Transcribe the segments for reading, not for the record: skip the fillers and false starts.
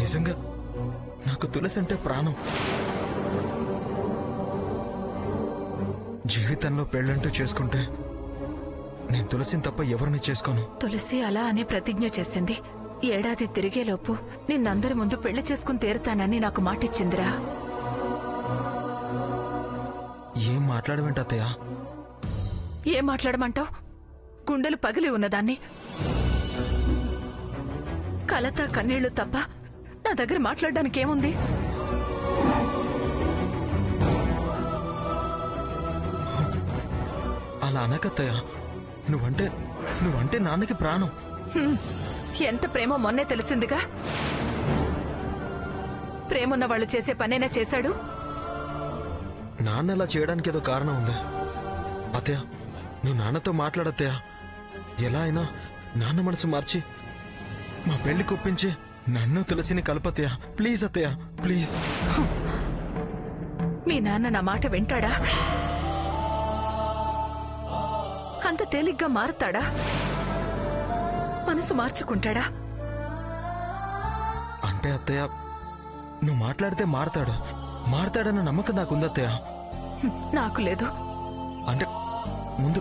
నిజంగా నాకు తులసి అంటే ప్రాణం. జీవితంలో పెళ్ళంటూ చేసుకుంటే నేను తులసిని తప్ప ఎవరిని చేసుకోను. తులసి అలా అనే ప్రతిజ్ఞ చేసింది. ఏడాది తిరిగేలోపు నిన్నందరి ముందు పెళ్లి చేసుకుని తీరుతానని నాకు మాటిచ్చిందిరా. ఏం మాట్లాడవేంటి అత్తయ్య? ఏం మాట్లాడమంటావు? గుండెలు పగిలి ఉన్నదాన్ని. కలత కన్నీళ్లు తప్ప నా దగ్గర మాట్లాడడానికి ఏముంది? అలా అనకత్తయ్య. నువ్వంటే నాన్నకి ప్రాణం. ఎంత ప్రేమ మొన్నే తెలిసిందిగా. ప్రేమున్న వాళ్ళు చేసే పనైనా చేశాడు. నాన్న అలా చేయడానికి ఏదో కారణం ఉంది అత్తయ్య. నువ్వు నాన్నతో మాట్లాడత్తయ్య. ఎలా అయినా నాన్న మనసు మార్చి మా పెళ్లి కొప్పించి నన్ను తులసిని కలపత్తయ్య. ప్లీజ్ అత్తయ్య, ప్లీజ్. మీ నాన్న నా మాట వింటాడా? అంత తేలిగ్గా మారుతాడా? మనసు మార్చుకుంటాడా? అంటే అత్తయ్య, నువ్వు మాట్లాడితే మారతాడన్న నమ్మకం నాకుందత్తయ్య. నాకు లేదు. అంటే ముందు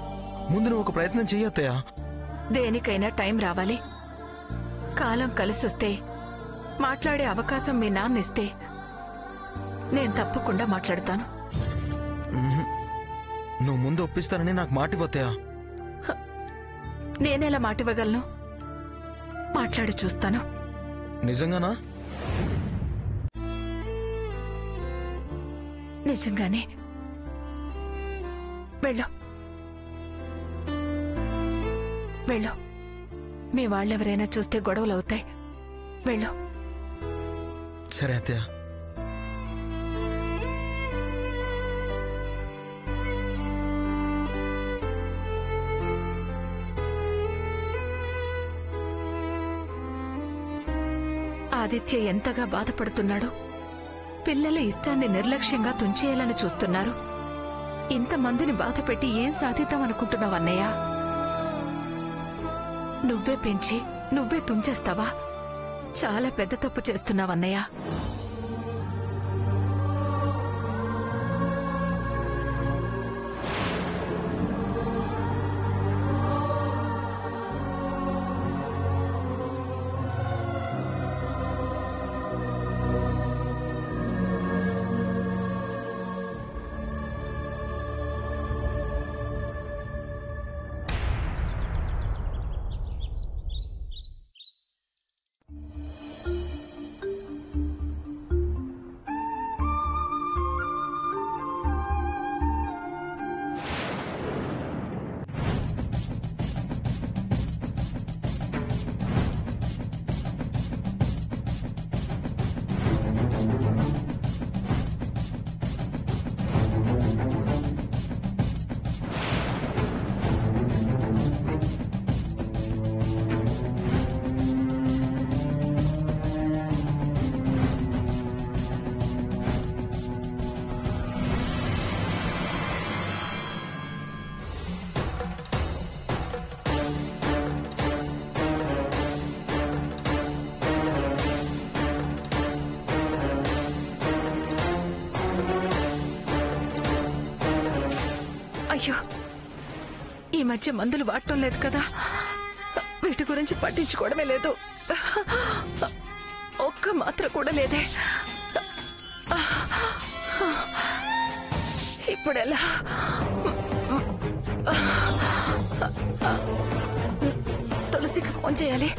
నువ్వు ఒక ప్రయత్నం చెయ్యత్తయ్య. దేనికైనా టైం రావాలి. కాలం కలిసొస్తే మాట్లాడే అవకాశం మీ నాన్నిస్తే నేను తప్పకుండా మాట్లాడతాను. నువ్వు ముందు ఒప్పిస్తానని నాకు మాటివత్తయ్య. నేనెలా మాటివ్వగలను? మాట్లాడి చూస్తాను. నిజంగానా? నిజంగానే. వెళ్ళు. మీ వాళ్ళెవరైనా చూస్తే గొడవలవుతాయి. వెళ్ళు. సరే అత్తయ్య. ఆదిత్య ఎంతగా బాధపడుతున్నాడు. పిల్లల ఇష్టాన్ని నిర్లక్ష్యంగా తుంచేయాలని చూస్తున్నారు. ఇంతమందిని బాధపెట్టి ఏం సాధిద్దామనుకుంటున్నావన్నయ్య? నువ్వే పెంచి నువ్వే తుంచేస్తావా? చాలా పెద్ద తప్పు చేస్తున్నావన్నయ్య. అయ్యో, ఈ మధ్య మందులు వాడటం లేదు కదా. వీటి గురించి పట్టించుకోవడమే లేదు. ఒక్క మాత్ర కూడా లేదే. ఇప్పుడెలా? తులసికి ఫోన్ చేయాలి.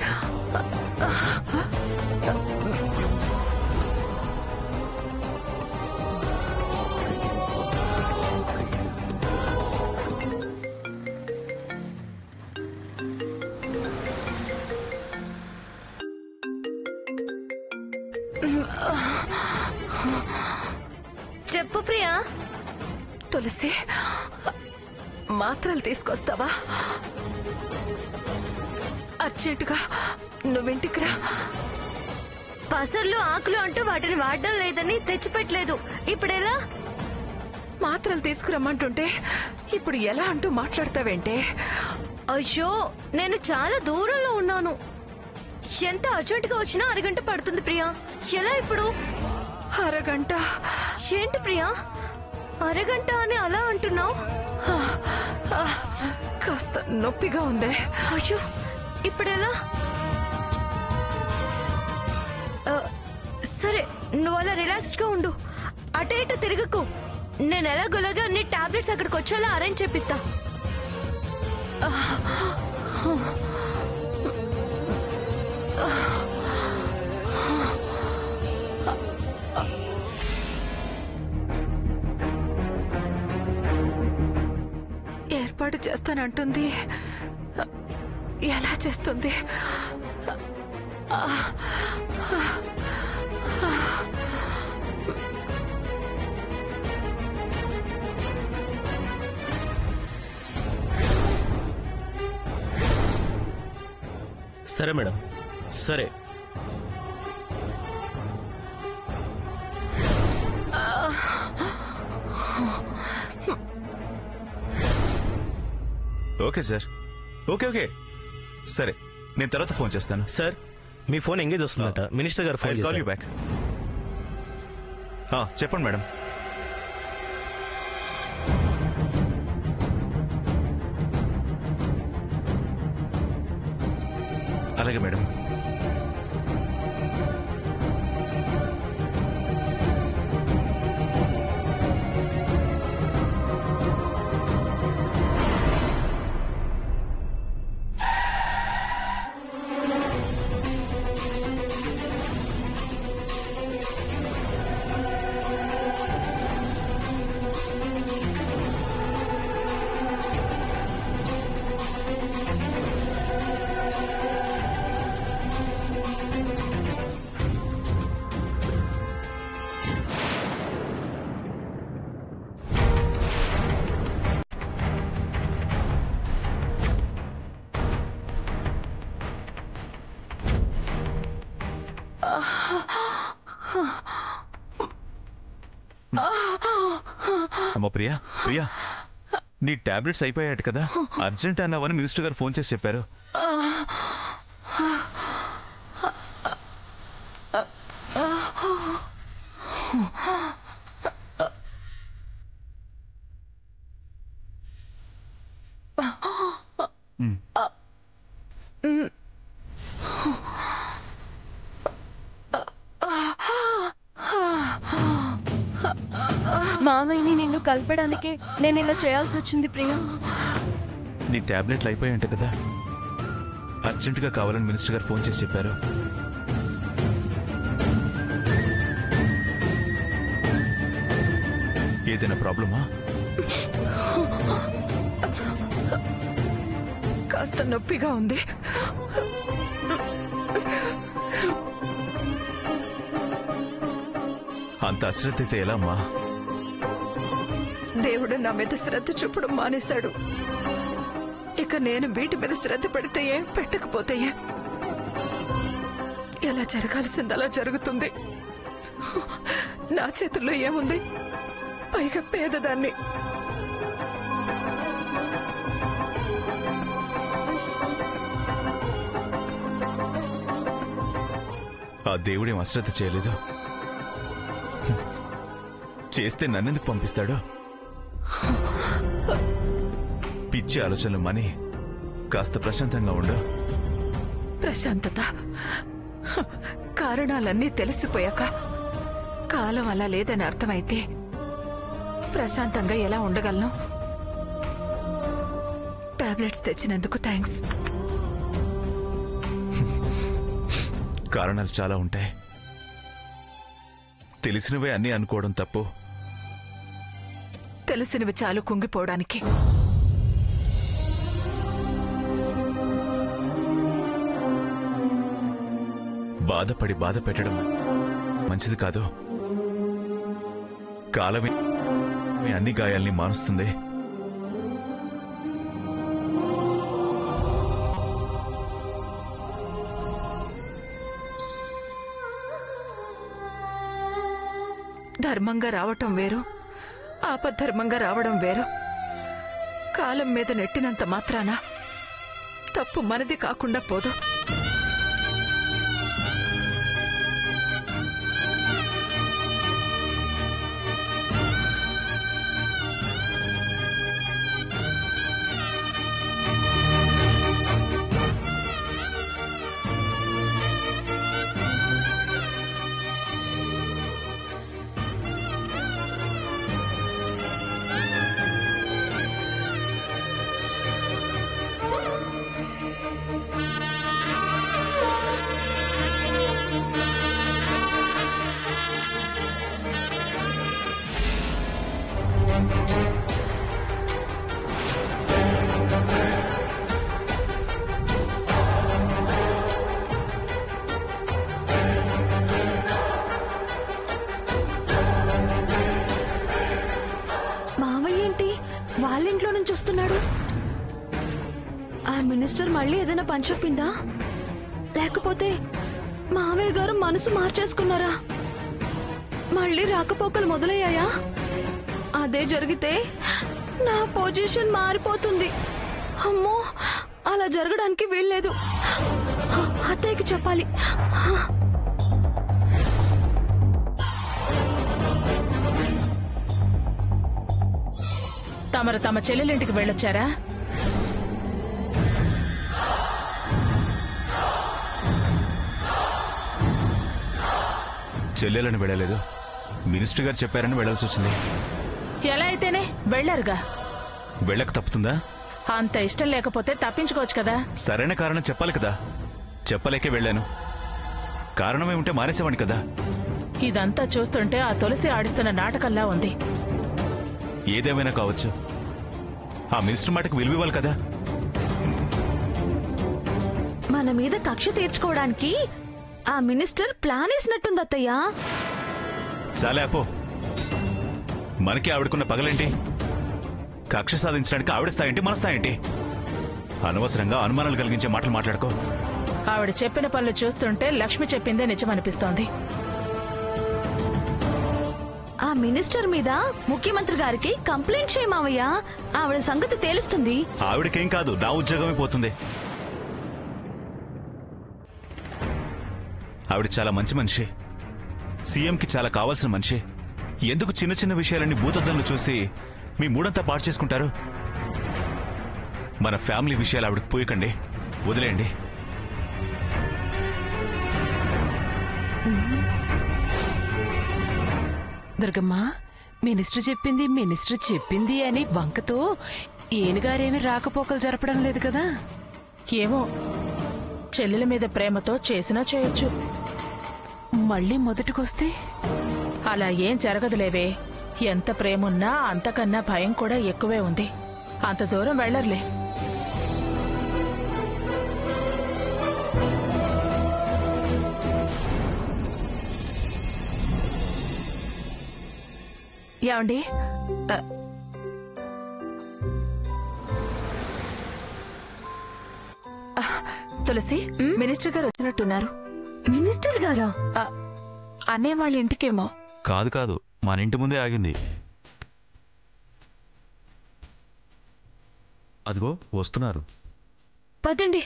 చెప్పు ప్రియా. తులసి, మాత్రలు తీసుకొస్తావా? అర్జెంటుగా నువ్వింటికి రా. పసర్లు ఆకులు అంటూ వాటిని వాడడం లేదని తెచ్చిపెట్టలేదు. ఇప్పుడెలా? మాత్రలు తీసుకురమ్మంటుంటే ఇప్పుడు ఎలా అంటూ మాట్లాడతావేంటే? అయ్యో, నేను చాలా దూరంలో ఉన్నాను. ఎంత అర్జెంట్ గా వచ్చినా అరగంట పడుతుంది ప్రియా. ఎలా ఇప్పుడు? అరగంట? ఏంటి ప్రియా అరగంట అని అలా అంటున్నావు? కాస్త నొప్పిగా ఉందే. అయ్యో ఇప్పుడెలా? సరే నువ్వు అలా రిలాక్స్డ్ గా ఉండు, అటు ఇటు తిరగకు. నేను ఎలాగోలాగా అన్ని టాబ్లెట్స్ అక్కడికి వచ్చేలా అరేంజ్ చేపిస్తా. ఏర్పాటు చేస్తానంటుంది, ఎలా చేస్తుంది? సరే మేడం, సరే. ఓకే సార్, ఓకే ఓకే సరే, నేను తర్వాత ఫోన్ చేస్తాను. సార్ మీ ఫోన్ ఎంగేజ్ వస్తుందట, మినిస్టర్ గారు ఫోన్ కాల్ యూ చేశారు. బ్యాక్. చెప్పండి మేడం. అలాగే మేడం. అమ్మో ప్రియా, ప్రియా నీ టాబ్లెట్స్ అయిపోయాయట కదా, అర్జెంట్ అన్నావని మినిస్టర్ గారు ఫోన్ చేసి చెప్పారు. మామయ్యని నిన్ను కలపడానికి నేను ఇలా చేయాల్సి వచ్చింది ప్రియా. నీ టాబ్లెట్లు అయిపోయాయంట కదా, అర్జెంటుగా కావాలని మినిస్టర్ గారు ఫోన్ చేసి చెప్పారు. ఏదైనా ప్రాబ్లమా? కాస్త నొప్పిగా ఉంది. అంత అశ్రద్ధ అయితే ఎలా అమ్మా? దేవుడు నా మీద శ్రద్ధ చూపడం మానేశాడు. ఇక నేను వీటి మీద శ్రద్ధ పెడితే ఏం, పెట్టకపోతే ఏం? ఎలా జరగాల్సింది అలా జరుగుతుంది. నా చేతుల్లో ఏముంది? పైగా పేదదాన్ని. ఆ దేవుడేం అశ్రద్ధ చేయలేదు. చేస్తే నన్నెందుకు పంపిస్తాడు? పిచ్చి ఆలోచనలు మని కాస్త ప్రశాంతంగా ఉండు. ప్రశాంతత? కారణాలన్నీ తెలిసిపోయాక కాలం అలా లేదని అర్థమైతే ప్రశాంతంగా ఎలా ఉండగలను? టాబ్లెట్స్ తెచ్చినందుకు థ్యాంక్స్. కారణాలు చాలా ఉంటాయి, తెలిసినవే అన్నీ అనుకోవడం తప్పు. తెలిసినవి చాలు కుంగిపోవడానికి. బాధపడి బాధ పెట్టడం మంచిది కాదు. కాలమే మీ అన్ని గాయాల్ని మారుస్తుంది. ధర్మంగా రావటం వేరు, ఆపద్ధర్మంగా రావడం వేరు. కాలం మీద నెట్టినంత మాత్రాన తప్పు మనది కాకుండా పోదు. వస్తున్నాడు? ఆ మినిస్టర్ మళ్ళీ ఏదైనా పని చెప్పిందా, లేకపోతే మావయ్య గారు మనసు మార్చేసుకున్నారా? మళ్ళీ రాకపోకలు మొదలయ్యాయా? అదే జరిగితే నా పొజిషన్ మారిపోతుంది. అమ్మో, అలా జరగడానికి వీల్లేదు. అత్తయ్యకి చెప్పాలి. తమరు తమ చెల్లెలింటికి వెళ్ళొచ్చారా? చెల్లెలని వెళ్ళలేదు, మినిస్టర్ గారు చెప్పారని వెళ్ళాల్సి వచ్చింది. ఎలా అయితేనే వెళ్ళారుగా. వెళ్ళక తప్పుతుందా? అంత ఇష్టం లేకపోతే తప్పించుకోవచ్చు కదా. సరైన కారణం చెప్పాలి కదా, చెప్పలేకే వెళ్ళాను. కారణమే ఉంటే మానేసేవాడిని కదా. ఇదంతా చూస్తుంటే ఆ తులసి ఆడిస్తున్న నాటకంలా ఉంది. ఏదేమైనా కావచ్చు, ఆ మినిస్టర్ మాటకు విలువివ్వాలి కదా. మన మీద కక్ష తీర్చుకోవడానికి ఆ మినిస్టర్ ప్లాన్ వేసినట్టుంది అత్తయ్య. సాలే అపో, మనకి ఆవిడకున్న పగలేంటి? కక్ష సాధించడానికి ఆవిడ స్థాయేంటి, మన స్థాయేంటి? అనవసరంగా అనుమానాలు కలిగించే మాటలు మాట్లాడుకో. ఆవిడ చెప్పిన పనులు చూస్తుంటే లక్ష్మి చెప్పిందే నిజమనిపిస్తోంది. ఆ మినిస్టర్ మీద ముఖ్యమంత్రి గారికి కంప్లైంట్ చేయమావయ్యా, ఆవిడ సంగతి తేలుస్తుంది. ఆవిడకేం కాదు, నా ఉద్యోగమే పోతుంది. ఆవిడ చాలా మంచి మనిషి, సీఎంకి చాలా కావాల్సిన మనిషి. ఎందుకు చిన్న చిన్న విషయాలన్నీ భూతద్దంలో చూసి మీ మూడంతా పాడు చేసుకుంటారు? మన ఫ్యామిలీ విషయాలు ఆవిడకి పోయకండి, వదిలేయండి. దుర్గమ్మ, మినిస్టర్ చెప్పింది అని వంకతో ఈయనగారేమీ రాకపోకలు జరపడం లేదు కదా. ఏమో, చెల్లెల మీద ప్రేమతో చేసినా చేయొచ్చు. మళ్ళీ మొదటికొస్తే అలా ఏం జరగదులేవే. ఎంత ప్రేమున్నా అంతకన్నా భయం కూడా ఎక్కువే ఉంది. అంత దూరం వెళ్లర్లే. ఏమండి, తులసి, మినిస్టర్ గారు వచ్చినట్టున్నారు. మినిస్టర్ గారా? అనే వాళ్ళ ఇంటికేమో. కాదు కాదు, మన ఇంటి ముందే ఆగింది. అదిగో వస్తున్నారు. పదండి.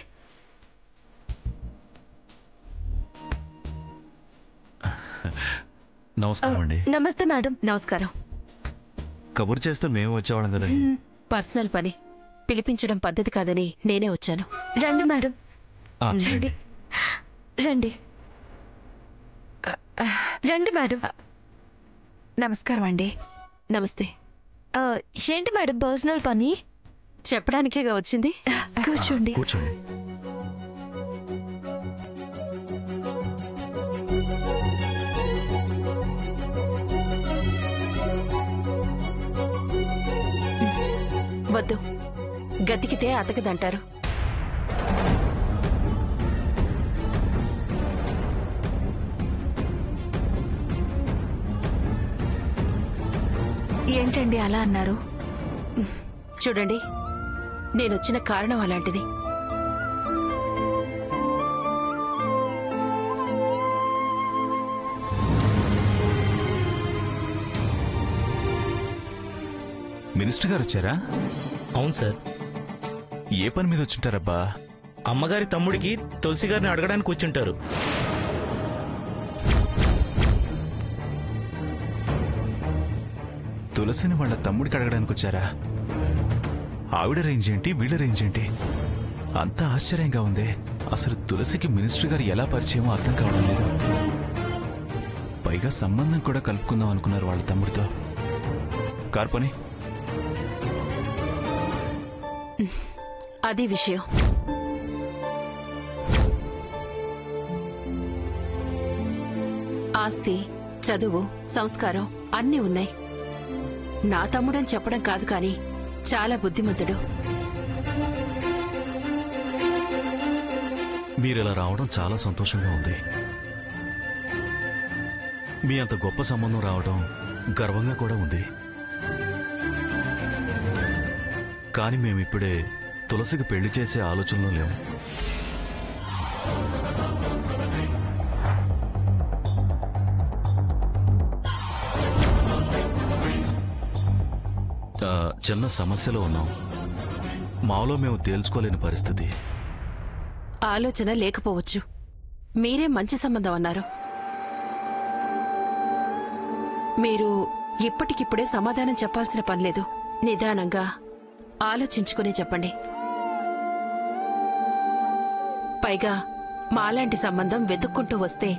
నమస్కారం అండి. నమస్తే మేడం. నమస్కారం. కబురు చేస్తే మేము వచ్చేవాళ్ళం కదండి. పర్సనల్ పని, పిలిపించడం పద్ధతి కాదని నేనే వచ్చాను. రండి మేడం, రండి రండి రండి మేడం. నమస్కారం అండి. నమస్తే. ఏంటి మేడం పర్సనల్ పని? చెప్పడానికేగా వచ్చింది. కూర్చోండి. కూర్చోండి. వద్దు, గతికితే అతకదంటారు. ఏంటండి అలా అన్నారు? చూడండి, నేనొచ్చిన కారణం అలాంటిది. మినిస్టర్ గారు వచ్చారా? అవును సార్. ఏ పని మీద వచ్చుంటారబ్బా? అమ్మగారి తమ్ముడికి తులసి గారిని అడగడానికి కూర్చుంటారు. తులసిని వాళ్ళ తమ్ముడికి అడగడానికి వచ్చారా? ఆవిడ రేంజ్ ఏంటి, వీళ్ళ రేంజ్ ఏంటి? అంతా ఆశ్చర్యంగా ఉంది. అసలు తులసికి మినిస్టర్ గారు ఎలా పరిచయమో అర్థం కావడం లేదు. పైగా సంబంధం కూడా కలుపుకుందాం అనుకున్నారు వాళ్ళ తమ్ముడితో. కార్పని, అది విషయం. ఆస్తి, చదువు, సంస్కారం అన్నీ ఉన్నాయి. నా తమ్ముడని చెప్పడం కాదు, కానీ చాలా బుద్ధిమంతుడు. మీరిలా రావడం చాలా సంతోషంగా ఉంది. మీ అంత గొప్ప సంబంధం రావడం గర్వంగా కూడా ఉంది. కానీ మేమిప్పుడే తులసికి పెళ్లి చేసే ఆలోచనలో లేము. చిన్న సమస్యలో ఉన్నాం. మాలో మేము తేల్చుకోలేని పరిస్థితి. ఆలోచన లేకపోవచ్చు. మీరే మంచి సంబంధం అన్నారు. మీరు ఇప్పటికిప్పుడే సమాధానం చెప్పాల్సిన పనిలేదు. నిదానంగా ఆలోచించుకునే చెప్పండి. పైగా మాలాంటి సంబంధం వెతుక్కుంటూ వస్తే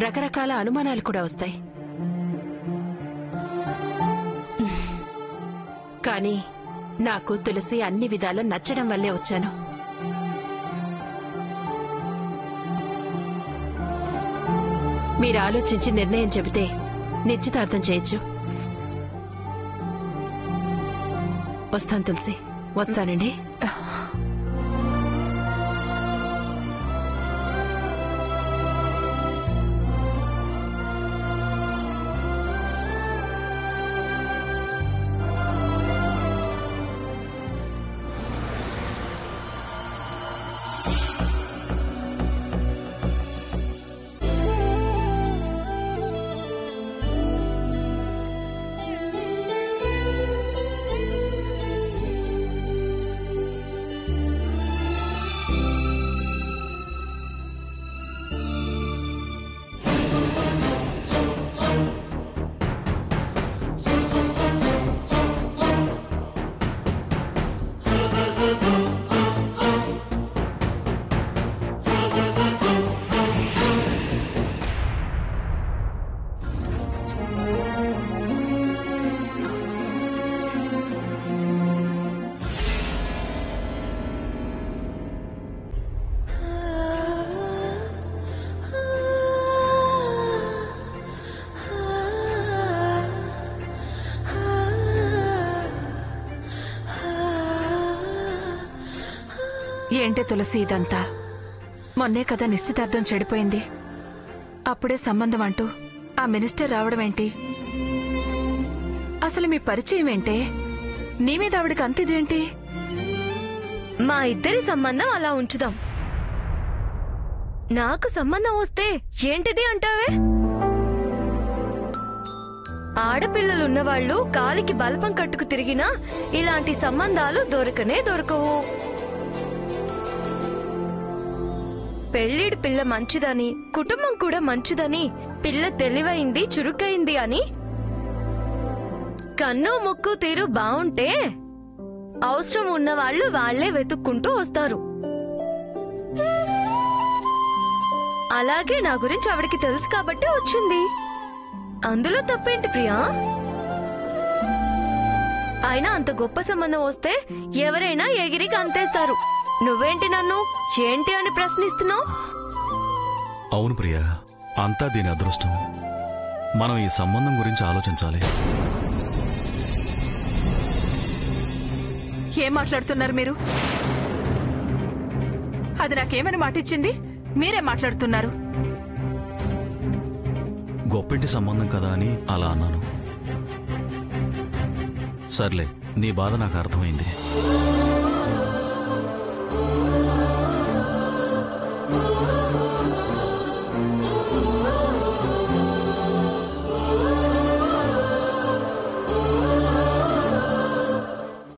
రకరకాల అనుమానాలు కూడా వస్తాయి. కానీ నాకు తులసి అన్ని విధాలా నచ్చడం వల్లే వచ్చాను. మీరు ఆలోచించి నిర్ణయం చెబితే నిశ్చితార్థం చేయొచ్చు. వస్తాను తులసి, వస్తానండి. ఏంటే తులసి ఇదంతా? మొన్నే కదా నిశ్చితార్థం చెడిపోయింది. అప్పుడే సంబంధం అంటూ ఆ మినిస్టర్ రావడం ఏంటి? అసలు మీ పరిచయం ఏంటే? నీ మీద ఆవిడకి అంతిదేంటి? మా ఇద్దరి సంబంధం అలా ఉంచుదాం. నాకు సంబంధం వస్తే ఏంటిది అంటావే? ఆడపిల్లలున్నవాళ్లు కాలికి బలపం కట్టుకు తిరిగినా ఇలాంటి సంబంధాలు దొరకనే దొరకవు. పెళ్లిడి పిల్ల మంచిదని, కుటుంబం కూడా మంచిదని, పిల్ల తెలివైంది, చురుకైంది అని కన్ను ముక్కు తీరు బావుంటే అవసరం ఉన్నవాళ్లు వాళ్లే వెతుక్కుంటూ వస్తారు. అలాగే నా గురించి ఆవిడికి తెలుసు కాబట్టి వచ్చింది. అందులో తప్పేంటి ప్రియా? అయినా అంత గొప్ప సంబంధం వస్తే ఎవరైనా ఎగిరికి అంతేస్తారు. నువ్వేంటి నన్ను ఏంటి అని ప్రశ్నిస్తున్నావు? అవును ప్రియా, అంతా దీని అదృష్టం. మనం ఈ సంబంధం గురించి ఆలోచించాలి. ఏం మాట్లాడుతున్నారు మీరు? అది నాకేమని మాటిచ్చింది? మీరే మాట్లాడుతున్నారు. గొప్పింటి సంబంధం కదా అని అలా అన్నాను. సర్లే, నీ బాధ నాకు అర్థమైంది.